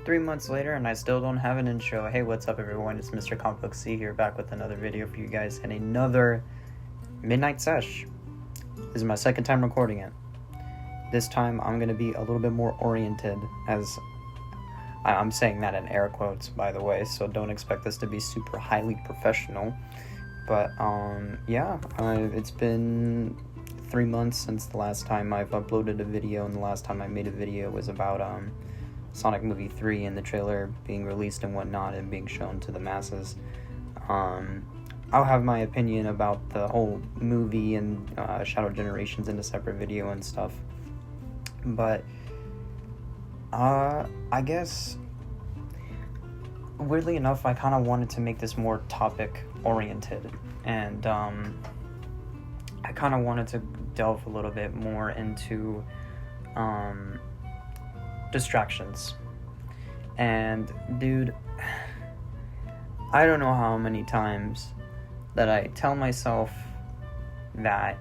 3 months later and I still don't have an intro. Hey, what's up everyone? It's Mr.CompBookC here, back with another video for you guys and another midnight sesh. This is my second time recording it. This time I'm going to be a little bit more oriented, as I'm saying that in air quotes, by the way, so don't expect this to be super highly professional. But it's been 3 months since the last time I've uploaded a video, and the last time I made a video was about Sonic Movie 3 and the trailer being released and whatnot and being shown to the masses. I'll have my opinion about the whole movie and Shadow Generations in a separate video and stuff. But I guess, weirdly enough, I kind of wanted to make this more topic oriented, and I kind of wanted to delve a little bit more into distractions. And dude, I don't know how many times that I tell myself that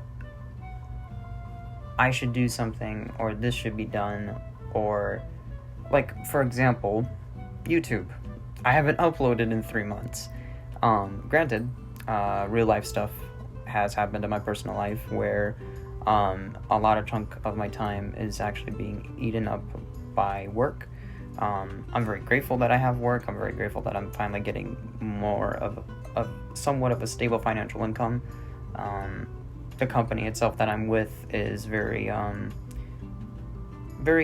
I should do something, or this should be done, or like, for example, YouTube. I haven't uploaded in 3 months. Granted, real life stuff has happened in my personal life where a lot of chunk of my time is actually being eaten up by work. I'm very grateful that I have work. I'm very grateful that I'm finally getting more of somewhat of a stable financial income. The company itself that I'm with is very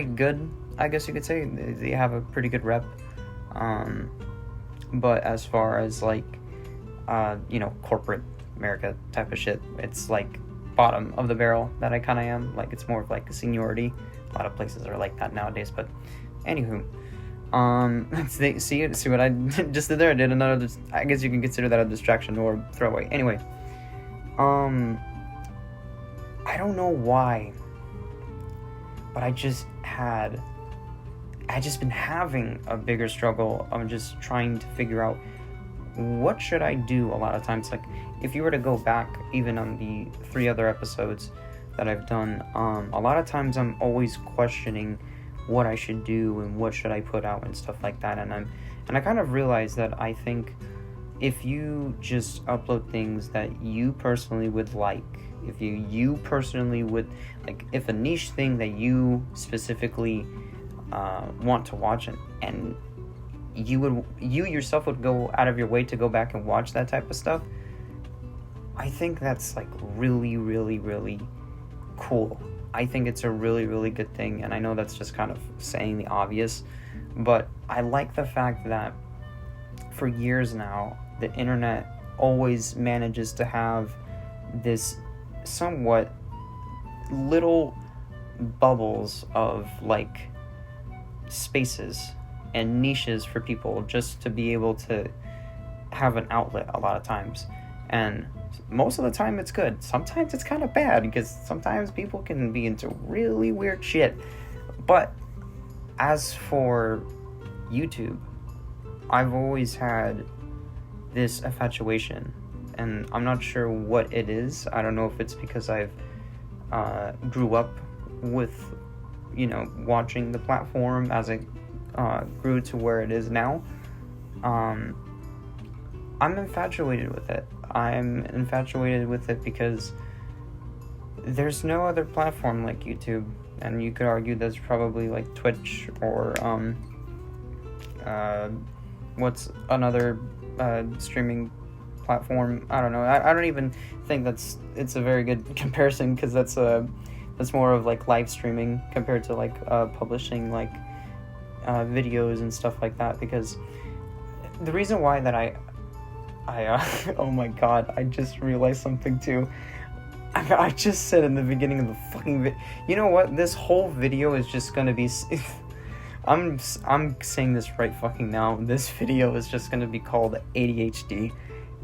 good, I guess you could say. They have a pretty good rep. But as far as corporate America type of shit, it's like bottom of the barrel that I kind of am. Like, it's more of like a seniority. A lot of places are like that nowadays, but anywho, see what I just did there? I did another, I guess you can consider that a distraction or throwaway. Anyway, I don't know why, but I just been having a bigger struggle of just trying to figure out what should I do. A lot of times, like, if you were to go back even on the 3 other episodes that I've done, a lot of times I'm always questioning what I should do and what should I put out and stuff like that. And I kind of realized that I think if you just upload things that you personally would like, if you personally would like, if a niche thing that you specifically want to watch, and you yourself would go out of your way to go back and watch that type of stuff, I think that's like really, really, really cool. I think it's a really, really good thing, and I know that's just kind of saying the obvious, but I like the fact that for years now, the internet always manages to have this somewhat little bubbles of like spaces and niches for people just to be able to have an outlet a lot of times. And most of the time it's good. Sometimes it's kind of bad, because sometimes people can be into really weird shit. But as for YouTube, I've always had this infatuation, and I'm not sure what it is. I don't know if it's because I've grew up with, watching the platform as it grew to where it is now. I'm infatuated with it. I'm infatuated with it because there's no other platform like YouTube, and you could argue there's probably like Twitch or what's another streaming platform? I don't know. I don't even think it's a very good comparison, because that's more of like live streaming compared to like publishing like videos and stuff like that. Because the reason why that I oh my god, I just realized something too. I just said in the beginning of the fucking video, you know what? This whole video is just gonna be. I'm saying this right fucking now. This video is just gonna be called ADHD.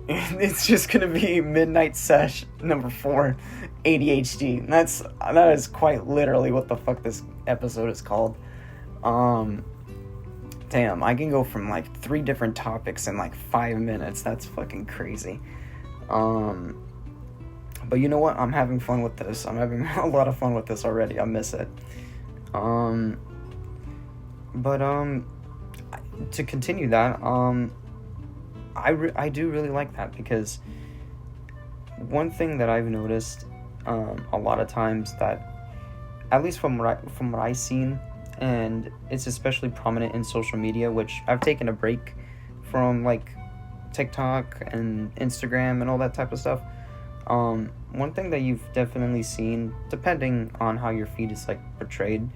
It's just gonna be Midnight Sesh number 4, ADHD. That is quite literally what the fuck this episode is called. Damn, I can go from like 3 different topics in like 5 minutes. That's fucking crazy. But you know what? I'm having fun with this. I'm having a lot of fun with this already. I miss it. But to continue that, I do really like that, because one thing that I've noticed a lot of times, that at least from what I've seen, and it's especially prominent in social media, which I've taken a break from, like TikTok and Instagram and all that type of stuff. One thing that you've definitely seen, depending on how your feed is like portrayed,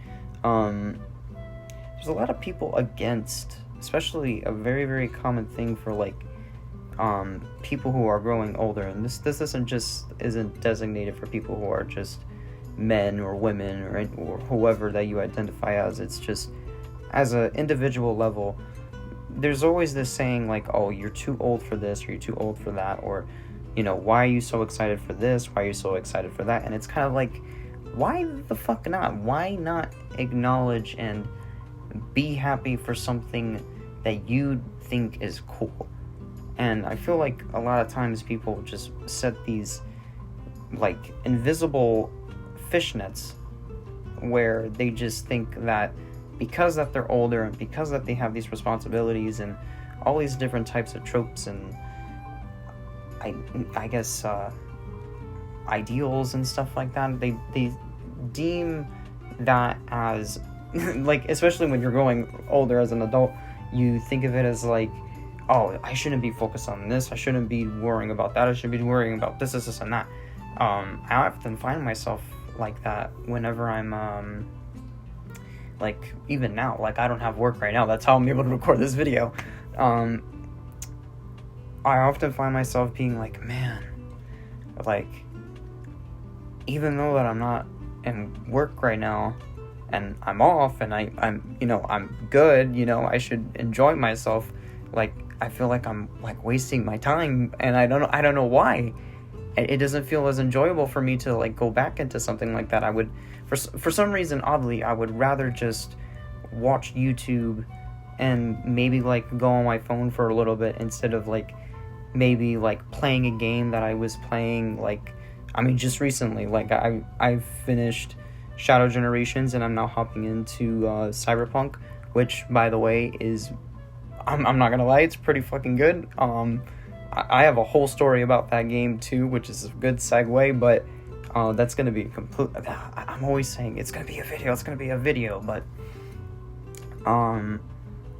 there's a lot of people against, especially a very, very common thing for like people who are growing older, and this isn't designated for people who are just men or women or whoever that you identify as. It's just as an individual level. There's always this saying like, oh, you're too old for this, or you're too old for that, or, you know, why are you so excited for this? Why are you so excited for that? And it's kind of like, why the fuck not? Why not acknowledge and be happy for something that you think is cool? And I feel like a lot of times people just set these like invisible fishnets where they just think that because that they're older, and because that they have these responsibilities and all these different types of tropes and I guess ideals and stuff like that, they deem that as like, especially when you're growing older as an adult, you think of it as like, oh, I shouldn't be focused on this, I shouldn't be worrying about that, I should be worrying about this and that. I often find myself like that whenever I'm like, even now, like I don't have work right now, that's how I'm able to record this video. I often find myself being like, man, like, even though that I'm not in work right now and I'm off and I'm you know, I'm good, you know, I should enjoy myself, like I feel like I'm like wasting my time, and I don't know why. It doesn't feel as enjoyable for me to like go back into something like that. I would, for some reason, oddly, I would rather just watch YouTube and maybe like go on my phone for a little bit, instead of like maybe like playing a game that I was playing, like, I mean, just recently. Like I've finished Shadow Generations, and I'm now hopping into Cyberpunk, which, by the way, is, I'm not gonna lie, it's pretty fucking good. I have a whole story about that game too, which is a good segue, but that's going to be I'm always saying it's going to be a video, but I'm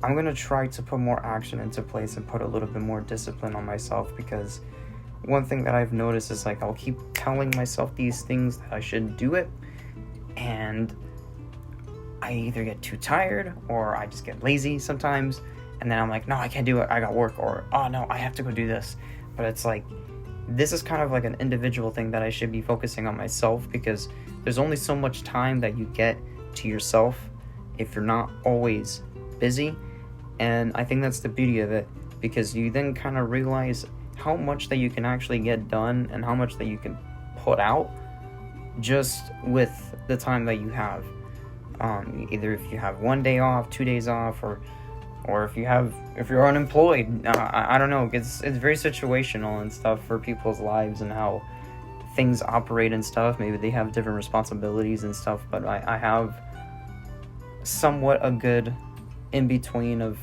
going to try to put more action into place and put a little bit more discipline on myself, because one thing that I've noticed is like, I'll keep telling myself these things that I shouldn't do it, and I either get too tired or I just get lazy sometimes. And then I'm like, no, I can't do it, I got work, or, oh no, I have to go do this. But it's like, this is kind of like an individual thing that I should be focusing on myself, because there's only so much time that you get to yourself if you're not always busy. And I think that's the beauty of it, because you then kind of realize how much that you can actually get done and how much that you can put out just with the time that you have. Either if you have 1 day off, 2 days off, or if you're unemployed, I don't know. It's very situational and stuff for people's lives and how things operate and stuff. Maybe they have different responsibilities and stuff, but I have somewhat a good in between of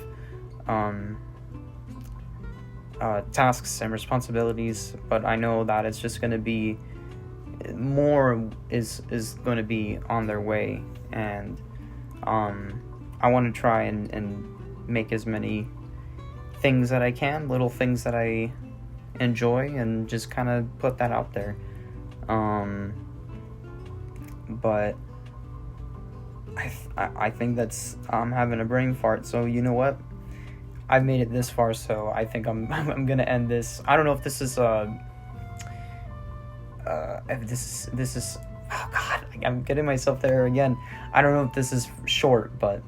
tasks and responsibilities. But I know that it's just going to be more is going to be on their way, and I want to try and make as many things that I can, little things that I enjoy, and just kind of put that out there. But I think that's, I'm having a brain fart, so you know what? I've made it this far, so I think I'm gonna end this. I don't know if this is if this is oh god, I'm getting myself there again. I don't know if this is short, but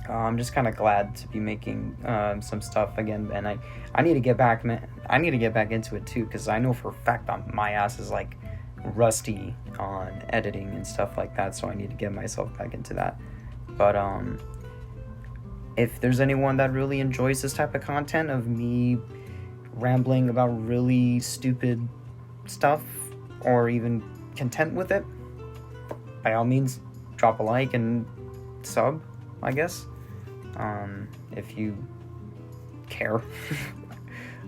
I'm just kind of glad to be making some stuff again, and I need to get back, man. I need to get back into it too, because I know for a fact my ass is like rusty on editing and stuff like that, so I need to get myself back into that. But if there's anyone that really enjoys this type of content of me rambling about really stupid stuff, or even content with it, by all means drop a like and sub, I guess. if you care.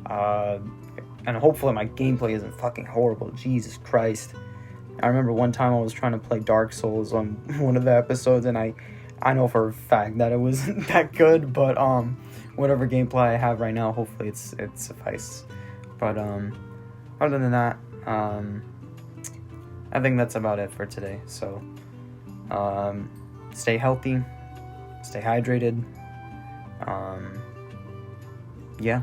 And hopefully my gameplay isn't fucking horrible. Jesus Christ. I remember one time I was trying to play Dark Souls on one of the episodes, and I know for a fact that it wasn't that good, but whatever gameplay I have right now, hopefully it suffices. But other than that, I think that's about it for today. So stay healthy, stay hydrated. Yeah.